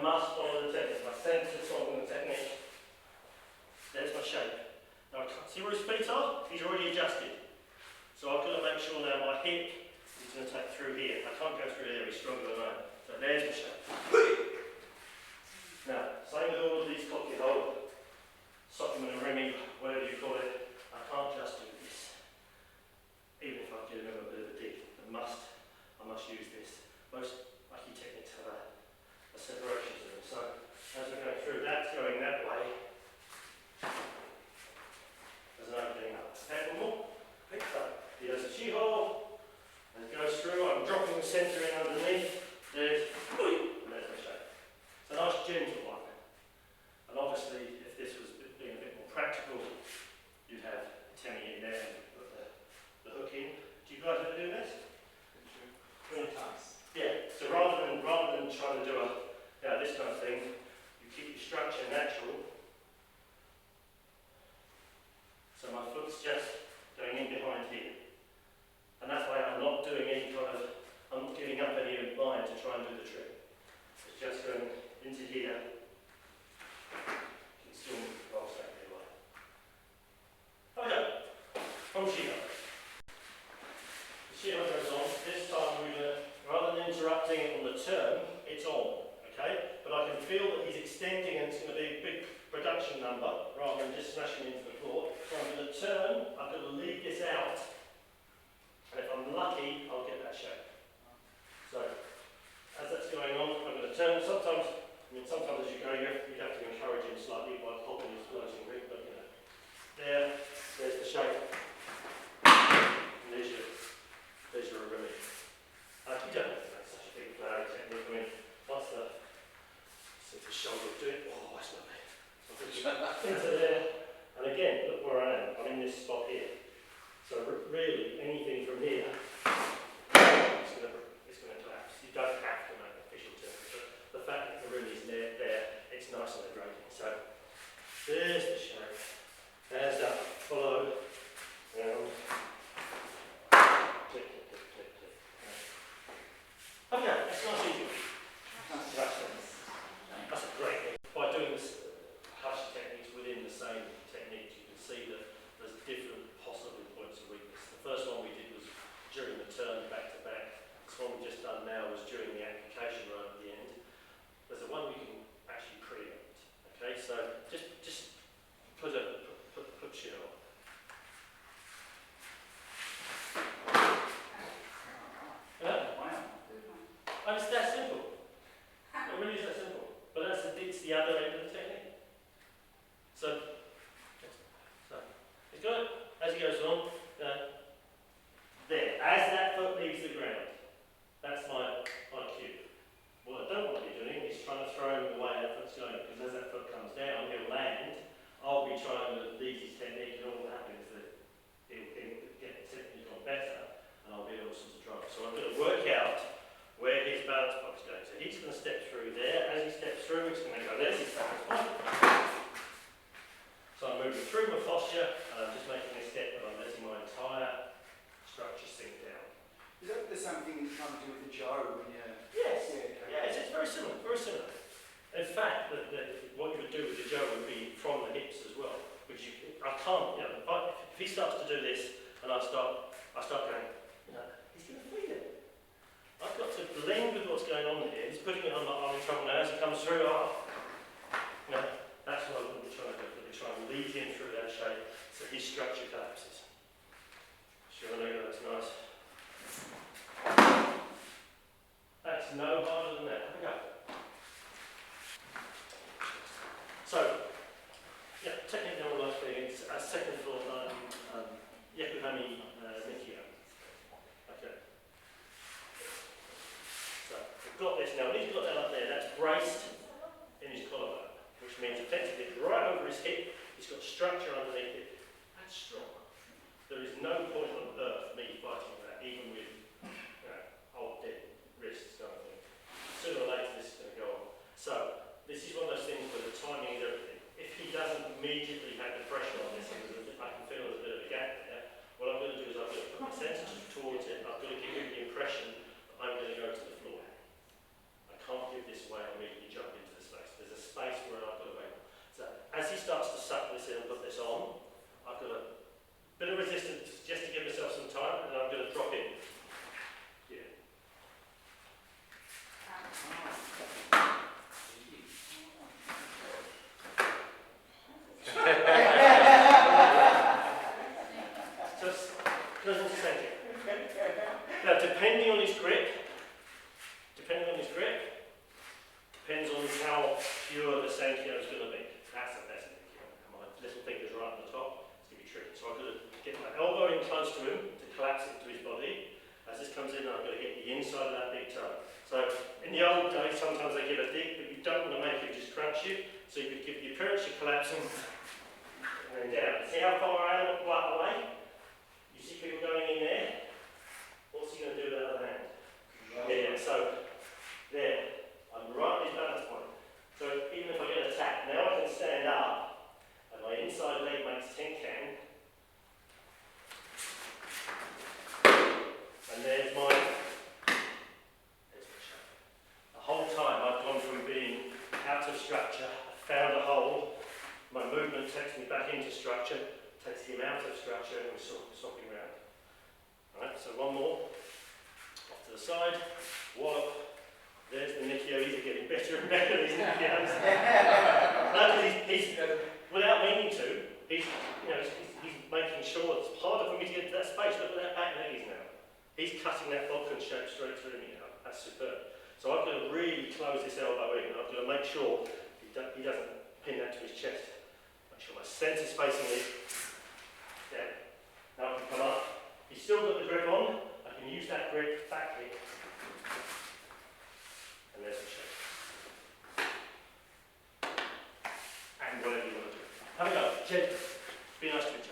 must follow the technique. My sense is following the technique. There's my shape. Now, see where his feet are? He's already adjusted. So I've got to make sure now my hip is going to take through here. I can't go through there, he's stronger than I am. So there's my shape. Now, same with all of these cocky hold, sockman and rimming, whatever you call it. I can't just do this. Even if I do a bit of a dig, I must use this. Most Aikido techniques have a separation to them. So as we're going through, that's going that way. There's an opening up. And one more. So he does a chi hold, and it goes through. I'm dropping the centre in underneath. There's my shape. It's a nice gentle one. And obviously, if this was being a bit more practical, you'd have Temi in there and put the hook in. Do you guys ever do this? Yeah, so rather than trying to do this kind of thing, you keep your structure natural. So my foot's just going in behind here. And that way I'm not doing I'm not giving up any of mine to try and do the trick. It's just going into here. You can still roll exactly right. Okay, from Shiho. The Shiho goes on. This time we're going to, rather than interrupting it on the turn, it's on, okay? But I can feel that he's extending and it's going to be a big production number rather than just smashing into the floor. So I'm going to turn, I'm going to lead this out, and if I'm lucky, I'll get that shape. So, as that's going on, I'm going to turn. Sometimes as you go, you have to encourage him slightly by popping his floating ring, but you know. There's the shape. And there's your relief. You don't have to make such a big flowery technique. I mean, once the shoulder do it, oh, that's lovely. Into there, and again, look where I am. I'm in this spot here. So really, anything from here, it's going to collapse. You don't have to make official turns, but the fact that the room is there, it's nice and gradient. So there's the shape. There's that follow. Round. Click, click, click, click, click. Okay, that's nice easy. That's a great thing. By doing this Kaeshi techniques within the same technique, you can see that there's different possible points of weakness. The first one we did was during the turn back to back. This one we've just done now was during the application right at the end. There's a one we can actually preempt. Okay, so just put shit on. And it's that simple. It really is that simple. But it's the other end of the technique. So it's good. As he goes on, there. As that foot leaves the ground, that's my cue. What I don't want to be doing is trying to throw him away that foot's going, because as that foot comes down, he'll land. I'll be trying to lead his technique, and all that happens is that he'll get the technique on better, and I'll be all sorts of trouble. So I'm going to work out where his balance box goes. So he's going to step through there. As he steps through, he's going to go, there's his balance box. So I'm moving through my posture, and I'm just making a step, but I'm letting my entire structure sink down. Is that the same thing you kind of do with the Joe when you... Yes. Yeah, okay. Yes, it's very similar, very similar. In fact, what you would do with the Joe would be from the hips as well. Which I can't, if he starts to do this, and I start going, he's going to feel it. I've got to blend with what's going on here. He's putting it on my arm in trouble now as he comes through. That's what I'm going to be trying to do. I'm going to be trying to lead him through that shape so his structure collapses. Sure, that's nice. That's no harder than that. Have a go. So, technique number one thing is a second floor Yakuhami Mikio. Okay. So, we've got this now. When he's got that up there, that's braced in his collarbone, which means effectively right over his hip, he's got structure underneath it. That's strong. There is no point on earth me fighting that, even with old dead wrists kind of thing. Sooner or later this is going to go on. So, this is one of those things where the timing is everything. If he doesn't immediately have the pressure on this, I can feel there's a bit of a gap there. What I'm going to do is I've got to put my sensitive towards it. I've got to give him the impression that I'm going to go to the floor. I can't give this away and immediately jump into the how pure the Senkyo is going to be. That's the best Nikyo. My little finger's right at the top. It's going to be tricky. So I've got to get my elbow in close to him to collapse it to his body. As this comes in, I've got to get the inside of that big toe. So in the old days, sometimes they give a dig, but you don't want to make it just crunch you. So you could give the appearance you're collapsing and then down. See how far I am right away? You see people going in there? What's he going to do with that other hand? Yeah, so there. I'm right at his balance point. So even if I get attacked, now I can stand up and my inside leg makes tenkan. And there's my shape. The whole time I've gone from being out of structure, I found a hole, my movement takes me back into structure, takes him out of structure, and we're swapping around. Alright, so one more. Off to the side, wallop. There's the Nikyo. These are getting better and better, these Nikyos. he's without meaning to, he's making sure it's harder for me to get to that space. Look at that back leg is now. He's cutting that Vulcan shape straight through me now. That's superb. So I've got to really close this elbow in. I've got to make sure he doesn't pin that to his chest. Make sure my sense is facing it. Down. Now I can come up. He's still got the grip on. I can use that grip back kick. And there's the shape. And whatever you want to do. Have a go. Gently. Be nice to each other.